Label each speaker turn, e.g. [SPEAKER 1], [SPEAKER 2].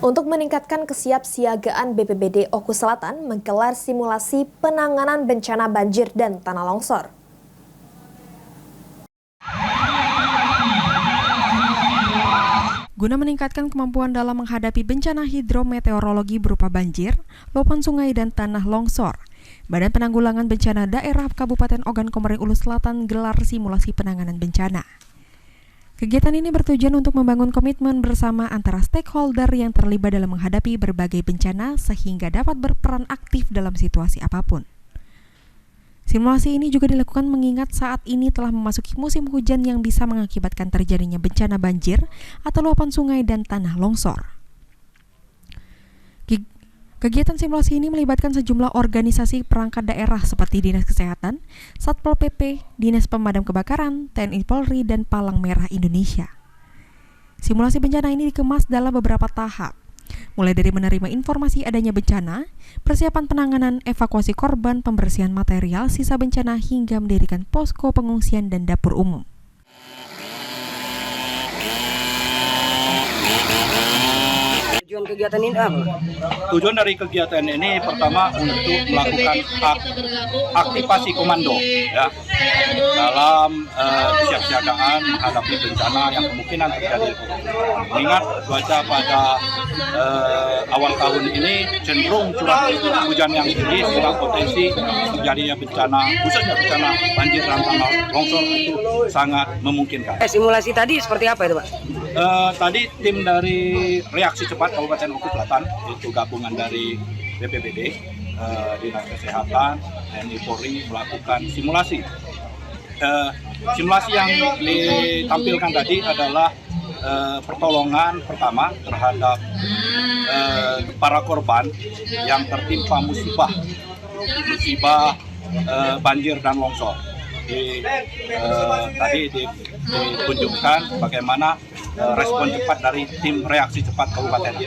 [SPEAKER 1] Untuk meningkatkan kesiapsiagaan BPBD Oku Selatan menggelar simulasi penanganan bencana banjir dan tanah longsor.
[SPEAKER 2] Guna meningkatkan kemampuan dalam menghadapi bencana hidrometeorologi berupa banjir, luapan sungai dan tanah longsor, Badan Penanggulangan Bencana Daerah Kabupaten Ogan Komering Ulu Selatan gelar simulasi penanganan bencana. Kegiatan ini bertujuan untuk membangun komitmen bersama antara stakeholder yang terlibat dalam menghadapi berbagai bencana sehingga dapat berperan aktif dalam situasi apapun. Simulasi ini juga dilakukan mengingat saat ini telah memasuki musim hujan yang bisa mengakibatkan terjadinya bencana banjir atau luapan sungai dan tanah longsor. Kegiatan simulasi ini melibatkan sejumlah organisasi perangkat daerah seperti Dinas Kesehatan, Satpol PP, Dinas Pemadam Kebakaran, TNI Polri, dan Palang Merah Indonesia. Simulasi bencana ini dikemas dalam beberapa tahap, mulai dari menerima informasi adanya bencana, persiapan penanganan, evakuasi korban, pembersihan material sisa bencana, hingga mendirikan posko pengungsian dan dapur umum.
[SPEAKER 3] Tujuan kegiatan ini apa?
[SPEAKER 4] Tujuan dari kegiatan ini pertama untuk melakukan aktivasi komando ya dalam kesiapsiagaan menghadapi bencana yang kemungkinan terjadi. Mengingat cuaca pada awal tahun ini cenderung curah hujan yang tinggi sehingga potensi terjadinya bencana, khususnya bencana banjir dan tanah longsor itu sangat memungkinkan.
[SPEAKER 3] Simulasi tadi seperti apa itu, Pak?
[SPEAKER 4] Tadi tim dari reaksi cepat Kabupaten Oku Selatan, itu gabungan dari BPBD, Dinas Kesehatan, TNI Polri melakukan simulasi. Simulasi yang ditampilkan tadi adalah pertolongan pertama terhadap para korban yang tertimpa musibah banjir dan longsor. Tadi ditunjukkan bagaimana respon cepat dari tim reaksi cepat kabupaten.